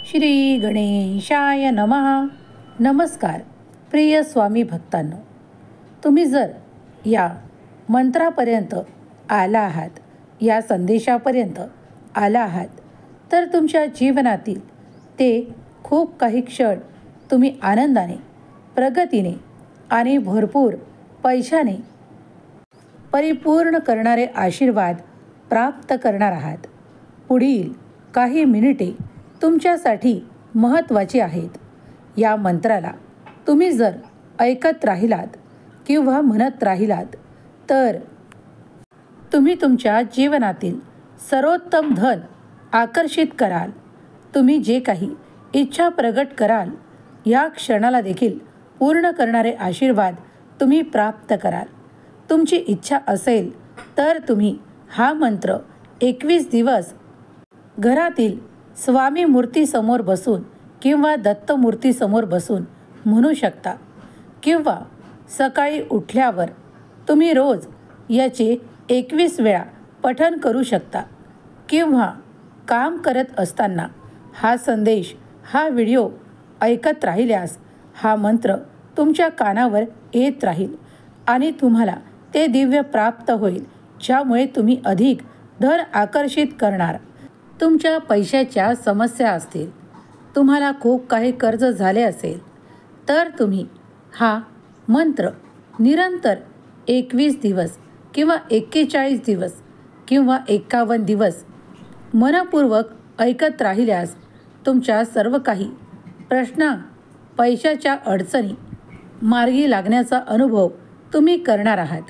श्री गणेशाय नमः. नमस्कार प्रिय स्वामी भक्तांनो, तुम्ही जर या मंत्रापर्यंत आला आहात, या संदेशापर्यंत आला आहात, तर तुमच्या जीवनातील ते खूप काही क्षण तुम्ही आनंदाने, प्रगतीने आणि भरपूर पैशाने परिपूर्ण करणारे आशीर्वाद प्राप्त करणार आहात. पुढील काही मिनिटे तुमच्यासाठी महत्त्वाची आहेत. या मंत्राला तुम्ही जर ऐकत राहिलात किंवा म्हणत राहिलात तर तुम्ही तुमच्या जीवनातील सर्वोत्तम धन आकर्षित कराल. तुम्ही जे काही इच्छा प्रगट कराल, या क्षणाला देखील पूर्ण करणारे आशीर्वाद तुम्ही प्राप्त कराल. तुमची इच्छा असेल तर तुम्ही हा मंत्र 21 दिवस घरातील स्वामी मूर्तीसमोर बसून किंवा दत्त मूर्तीसमोर बसून म्हणू शकता, किंवा सकाळी उठल्यावर तुम्ही रोज याचे 21 वेळा पठण करू शकता, किंवा काम करत असताना हा संदेश, हा व्हिडिओ ऐकत राहिल्यास हा मंत्र तुमच्या कानावर येत राहील आणि तुम्हाला ते दिव्य प्राप्त होईल, ज्यामुळे तुम्ही अधिक धन आकर्षित करणार. तुमच्या पैशाच्या समस्या असतील, तुम्हाला खूप काही कर्ज झाले असेल, तर तुम्ही हा मंत्र निरंतर 21 दिवस किंवा 41 दिवस किंवा 51 दिवस मनपूर्वक ऐकत राहिल्यास तुमच्या सर्व काही प्रश्न, पैशाच्या अडचणी मार्गी लागण्याचा अनुभव तुम्ही करणार आहात.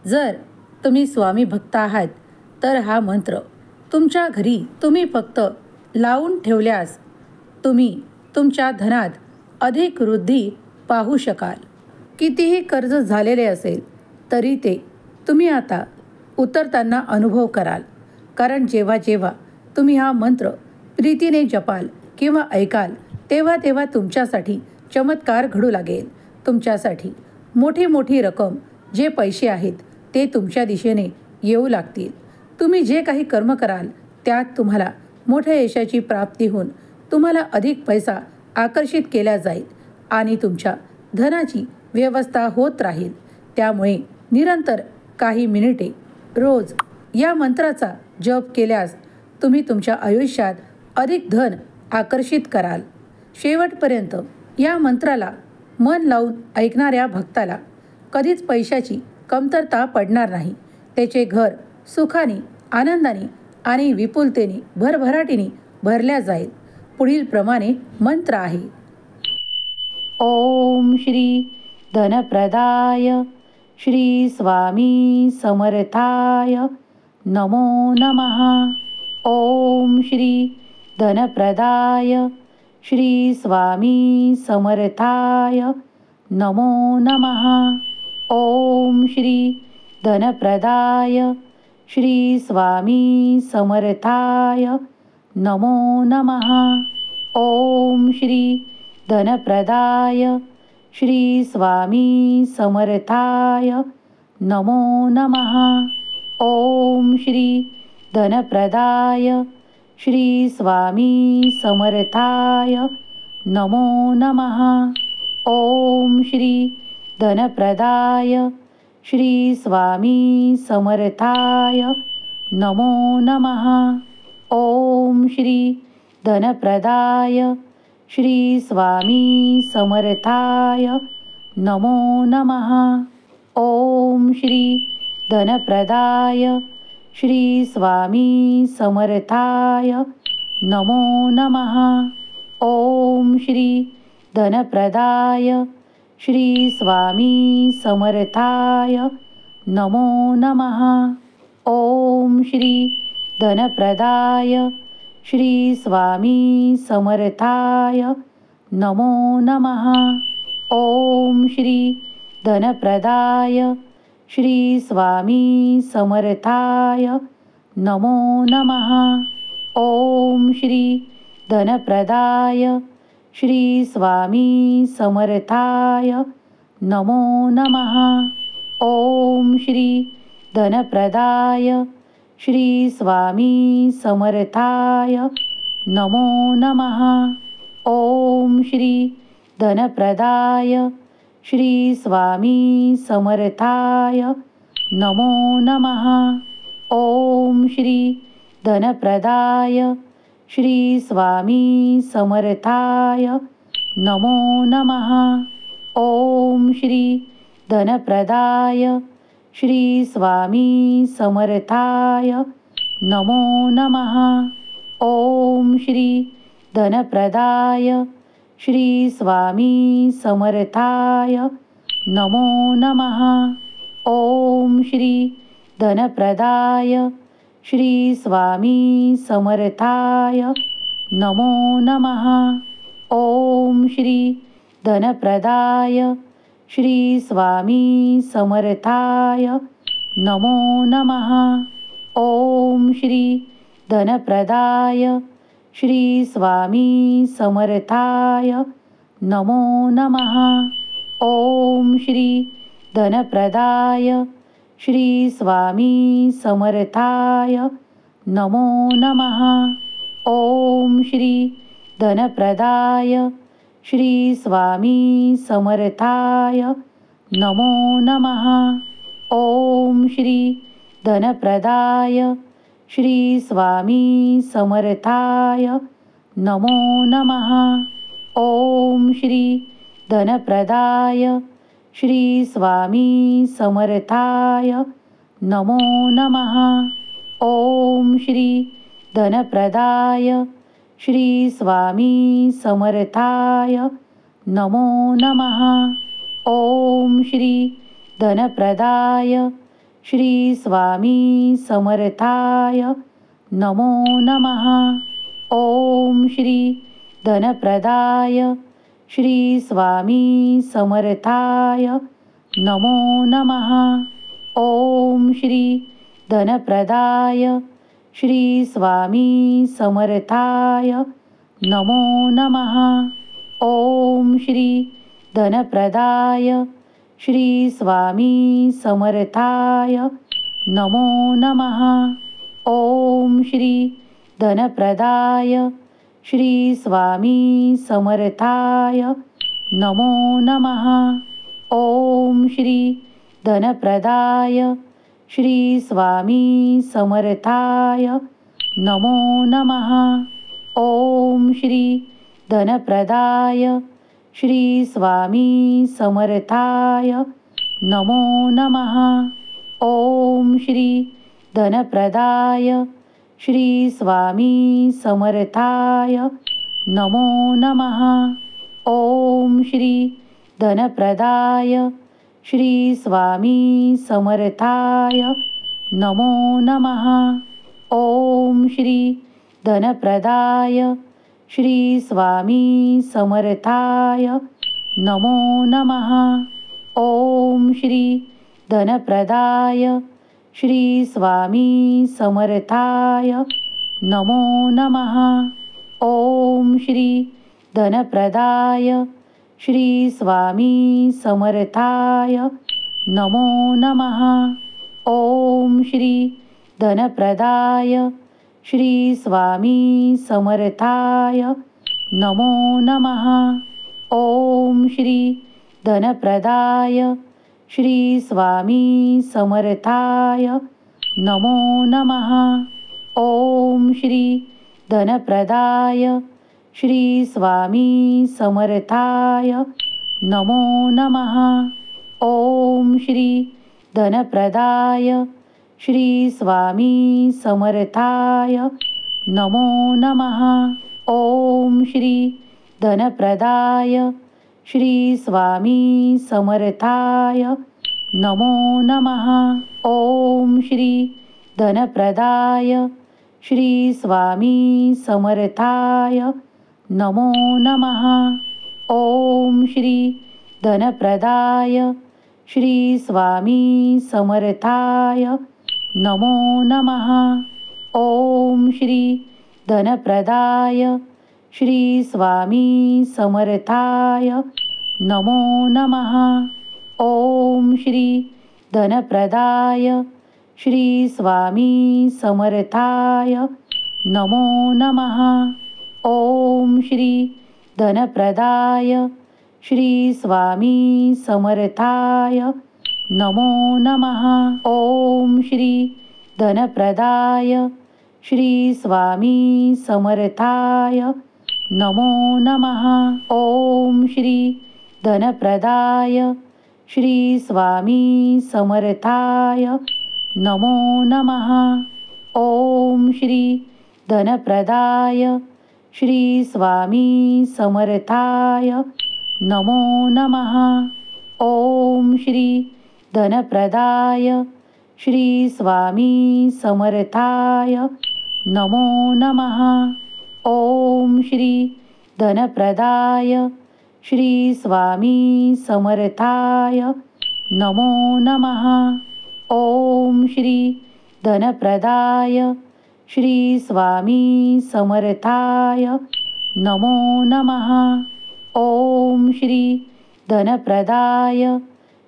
जर तुम्ही स्वामी भक्त आहात तर हा मंत्र तुमच्या घरी तुम्ही फक्त लावून ठेवल्यास तुम्ही तुमच्या धनात अधिक वृद्धी पाहू शकाल. कितीही कर्ज झालेले असेल तरी ते तुम्ही आता उतरताना अनुभव कराल, कारण जेव्हा जेव्हा तुम्ही हा मंत्र प्रीतीने जपाल किंवा ऐकाल तेव्हा तेव्हा तुमच्यासाठी चमत्कार घडू लागेल. तुमच्यासाठी मोठी मोठी रक्कम, जे पैसे आहेत ते तुमच्या दिशेने येऊ लागतील. तुम्ही जे काही कर्म कराल त्यात तुम्हाला मोठ्या यशाची प्राप्ती होऊन तुम्हाला अधिक पैसा आकर्षित केला जाईल आणि तुमच्या धनाची व्यवस्था होत राहील. त्यामुळे निरंतर काही मिनिटे रोज या मंत्राचा जप केल्यास तुम्ही तुमच्या आयुष्यात अधिक धन आकर्षित कराल. शेवटपर्यंत या मंत्राला मन लावून ऐकणाऱ्या भक्ताला कधीच पैशाची कमतरता पडणार नाही. त्याचे घर सुखाने, आनंदाने आणि विपुलतेने, भरभराटीने भरल्या जाईल. पुढील प्रमाणे मंत्र आहे. ओम श्री धनप्रदाय श्री स्वामी समर्थाय नमो नमः. ओम श्री धनप्रदाय श्री स्वामी समर्थाय नमो नमः. ओम श्री धनप्रदाय श्री स्वामी समर्थाय नमो नमः. ओम श्री धनप्रदाय श्री स्वामी समर्थाय नमो नमः. ओम श्री धनप्रदाय श्री स्वामी समर्थाय नमो नमः. ओम श्री धनप्रदाय श्री स्वामी समर्थाय नमो नमः. ओम श्री धनप्रदाय श्री स्वामी समर्थाय नमो नमः. ओम श्री धनप्रदाय श्री स्वामी समर्थाय नमो नमः. ओम श्री धनप्रदाय श्री स्वामी समर्थाय नमो नमः. ओम श्री धनप्रदाय श्री स्वामी समर्थाय नमो नमः. ओम श्री धनप्रदाय श्री स्वामी समर्थाय नमो नमः. ओम श्री धनप्रदाय श्री स्वामी समर्थाय नमो नमः. ओम श्री धनप्रदाय श्री स्वामी समर्थाय नमो नमः. ओम श्री धनप्रदाय श्री स्वामी समर्थाय नमो नमः. ओम श्री धनप्रदाय श्री स्वामी समर्थाय नमो नमः. ओम श्री धनप्रदाय श्री स्वामी समर्थाय नमो नमः. ओम श्री धनप्रदाय श्री स्वामी समर्थाय नमो नमः. ओम श्री धनप्रदाय श्री स्वामी समर्थाय नमो नमः. ओम श्री धनप्रदाय श्री स्वामी समर्थाय नमो नमः. ओम श्री धनप्रदाय श्री स्वामी समर्थाय नमो नमः. ओम श्री धनप्रदाय श्री स्वामी समर्थाय नमो नमः. ओम श्री धनप्रदाय श्री स्वामी समर्थाय नमो नमः. ओम श्री धनप्रदाय श्री स्वामी समर्थाय नमो नमः. ओम श्री धनप्रदाय श्री स्वामी समर्थाय नमो नमः. ओम श्री धनप्रदाय श्री स्वामी समर्थाय नमो नमः. ओम श्री धनप्रदाय श्री स्वामी समर्थाय नमो नमः. ओम श्री धनप्रदाय श्री स्वामी समर्थाय नमो नमः. ओम श्री धनप्रदाय श्री स्वामी समर्थाय नमो नमः. ओम श्री धनप्रदाय श्री स्वामी समर्थाय नमो नमः. ओम श्री धनप्रदाय श्री स्वामी समर्थाय नमो नमः. ओम श्री धनप्रदाय श्री स्वामी समर्थाय नमो नमः. ओम श्री धनप्रदाय श्री स्वामी समर्थाय नमो नमः. ओम श्री धनप्रदाय श्री स्वामी समर्थाय नमो नमः. ओम श्री धनप्रदाय श्री स्वामी समर्थाय नमो नमः. ओम श्री धनप्रदाय श्री स्वामी समर्थाय नमो नमः. ओम श्री धनप्रदाय श्री स्वामी समर्थाय नमो नमः. ओम श्री धनप्रदाय श्री स्वामी समर्थाय नमो नमः. ओम श्री धनप्रदाय श्री स्वामी समर्थाय नमो नमः. ओम श्री धनप्रदाय श्री स्वामी समर्थाय नमो नमः. ओम श्री धनप्रदाय श्री स्वामी समर्थाय नमो नमः. ओम श्री धनप्रदाय श्री स्वामी समर्थाय नमो नमः. ओम श्री धनप्रदाय श्री स्वामी समर्थाय नमो नमः. ओम श्री धनप्रदाय श्री स्वामी समर्थाय नमो नमः. ओम श्री धनप्रदाय श्री स्वामी समर्थाय नमो नमः. ओम श्री धनप्रदाय श्री स्वामी समर्थाय नमो नमः. ओम श्री धनप्रदाय श्री स्वामी समर्थाय नमो नमः. ओम श्री धनप्रदाय श्री स्वामी समर्थाय नमो नमः। ओम श्री धनप्रदाय श्री स्वामी समर्थाय नमो नमः। ओम श्री धनप्रदाय श्री स्वामी समर्थाय नमो नमः। ओम श्री धनप्रदाय श्री स्वामी समर्थाय नमो नमः। ओम श्री धनप्रदाय श्री स्वामी समर्थाय नमो नमः। ओम श्री धनप्रदाय श्री स्वामी समर्थाय नमो नमः। ओम श्री धनप्रदाय श्री स्वामी समर्थाय नमो नमः। ओम श्री धनप्रदाय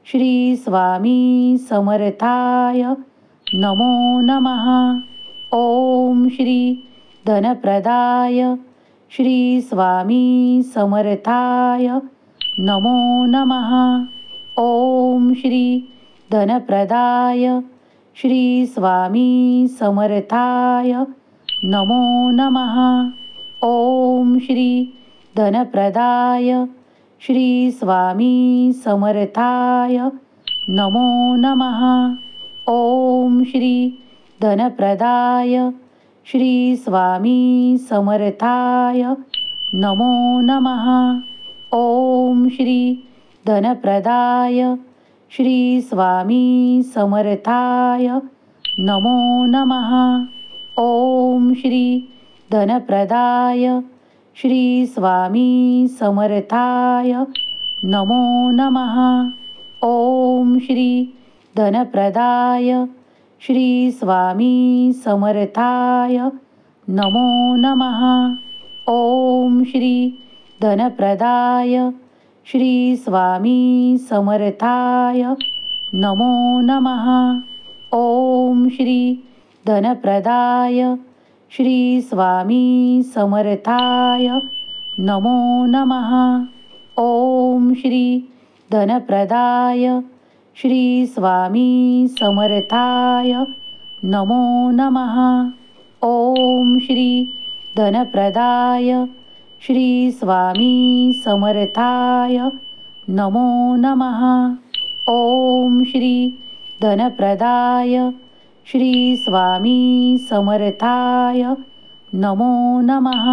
श्री स्वामी समर्थाय नमो नमः। ओम श्री धनप्रदाय श्री स्वामी समर्थाय नमो नमः। ओम श्री धनप्रदाय श्री स्वामी समर्थाय नमो नमः। ओम श्री धनप्रदाय श्री स्वामी समर्थाय नमो नमः। ओम श्री धनप्रदाय श्री स्वामी समर्थाय नमो नमः। ओम श्री धनप्रदाय श्री स्वामी समर्थाय नमो नमः। ओम श्री धनप्रदाय श्री स्वामी समर्थाय नमो नमः। ओम श्री धनप्रदाय श्री स्वामी समर्थाय नमो नमः। ओम श्री धनप्रदाय श्री स्वामी समर्थाय नमो नमः। ओम श्री धनप्रदाय श्री स्वामी समर्थाय नमो नमः। ओम श्री धनप्रदाय श्री स्वामी समर्थाय नमो नमः। ओम श्री धनप्रदाय श्री स्वामी समर्थाय नमो नमः। ओम श्री धनप्रदाय श्री स्वामी समर्थाय नमो नमः।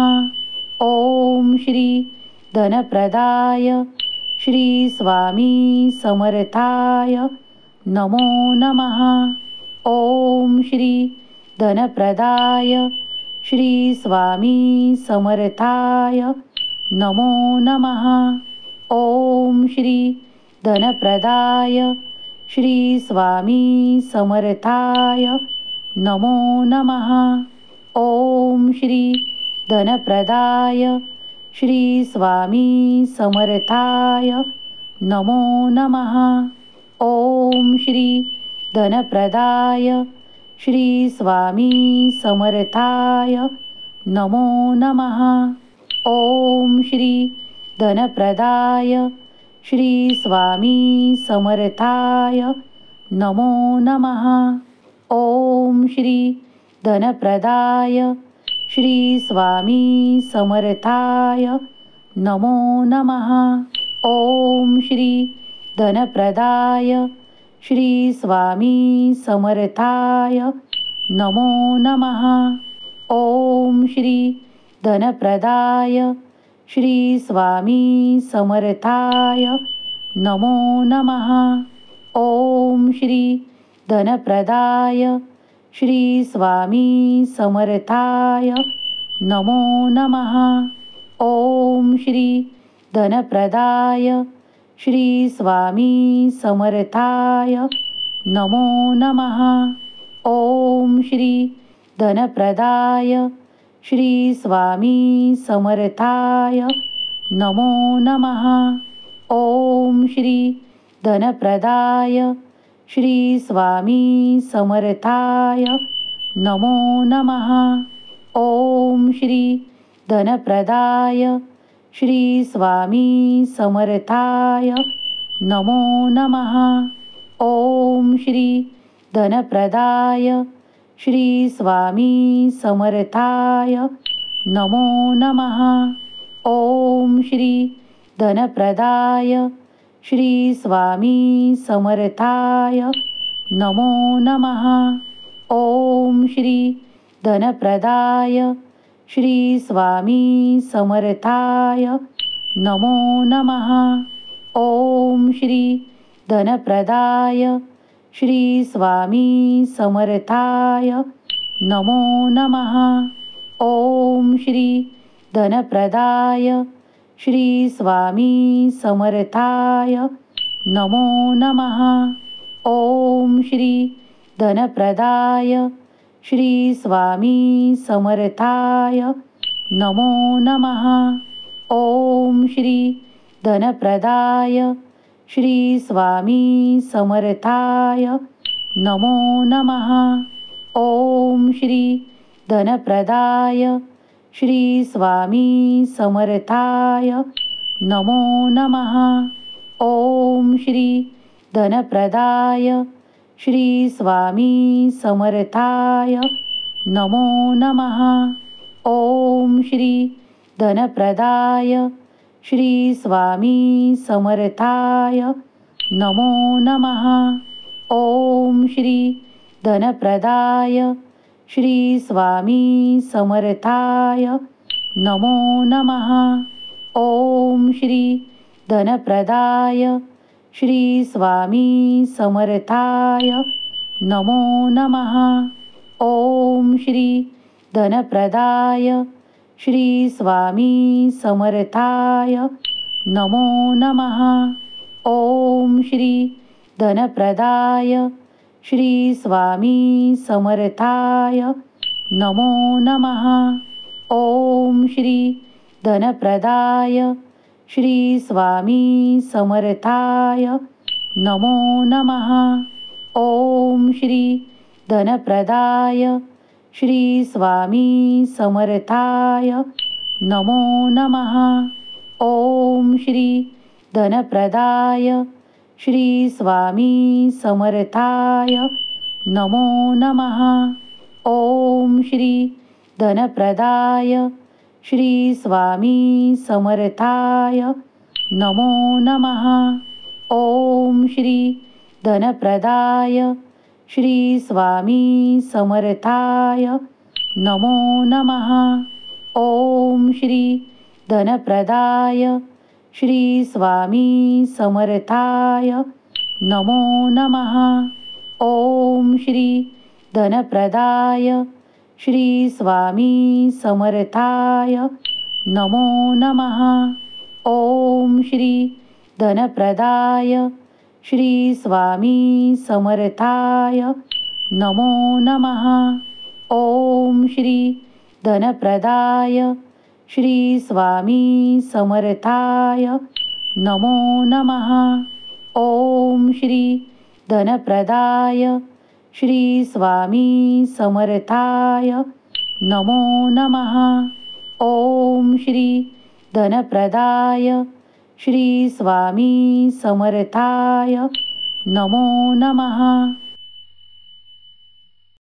ओम श्री धनप्रदाय श्री स्वामी समर्थाय नमो नमः। ओम श्री धनप्रदाय श्री स्वामी समर्थाय नमो नमः। ओम श्री धनप्रदाय श्री स्वामी समर्थाय नमो नमः। ओम श्री धनप्रदाय श्री स्वामी समर्थाय नमो नमः। ओम श्री धनप्रदाय श्री स्वामी समर्थाय नमो नमः। ओम श्री धनप्रदाय श्री स्वामी समर्थाय नमो नमः। ओम श्री धनप्रदाय श्री स्वामी समर्थाय नमो नमः। ओम श्री धनप्रदाय श्री स्वामी समर्थाय नमो नमः। ओम श्री धनप्रदाय श्री स्वामी समर्थाय नमो नमः। ओम श्री धनप्रदाय श्री स्वामी समर्थाय नमो नमः। ओम श्री धनप्रदाय श्री स्वामी समर्थाय नमो नमः। ओम श्री धनप्रदाय श्री स्वामी समर्थाय नमो नमः। ओम श्री धनप्रदाय श्री स्वामी समर्थाय नमो नमः। ओम श्री धनप्रदाय श्री स्वामी समर्थाय नमो नमः। ओम श्री धनप्रदाय श्री स्वामी समर्थाय नमो नमः। ओम श्री धनप्रदाय श्री स्वामी समर्थाय नमो नमः। ओम श्री धनप्रदाय श्री स्वामी समर्थाय नमो नमः। ओम श्री धनप्रदाय श्री स्वामी समर्थाय नमो नमः। ओम श्री धनप्रदाय श्री स्वामी समर्थाय नमो नमः। ओम श्री धनप्रदाय श्री स्वामी समर्थाय नमो नमः। ओम श्री धनप्रदाय श्री स्वामी समर्थाय नमो नमः। ओम श्री धनप्रदाय श्री स्वामी समर्थाय नमो नमः। ओम श्री धनप्रदाय श्री स्वामी समर्थाय नमो नमः। ओम श्री धनप्रदाय श्री स्वामी समर्थाय नमो नमः। ओम श्री धनप्रदाय श्री स्वामी समर्थाय नमो नमः। ओम श्री धनप्रदाय श्री स्वामी समर्थाय नमो नमः। ओम श्री धनप्रदाय श्री स्वामी समर्थाय नमो नमः। ओम श्री धनप्रदाय श्री स्वामी समर्थाय नमो नमः। ओम श्री धनप्रदाय श्री स्वामी समर्थाय नमो नमः। ओम श्री धनप्रदाय श्री स्वामी समर्थाय नमो नमः। ओम श्री धनप्रदाय श्री स्वामी समर्थाय नमो नमः। ओम श्री धनप्रदाय श्री स्वामी समर्थाय नमो नमः। ओम श्री धनप्रदाय श्री स्वामी समर्थाय नमो नमः। ओम श्री धनप्रदाय श्री स्वामी समर्थाय नमो नमः। ओम श्री धनप्रदाय श्री स्वामी समर्थाय नमो नमः। ओम श्री धनप्रदाय श्री स्वामी समर्थाय नमो नमः। ओम श्री धनप्रदाय श्री स्वामी समर्थाय नमो नमः। ओम श्री धनप्रदाय श्री स्वामी समर्थाय नमो नमः। ओम श्री धनप्रदाय श्री स्वामी समर्थाय नमो नमः।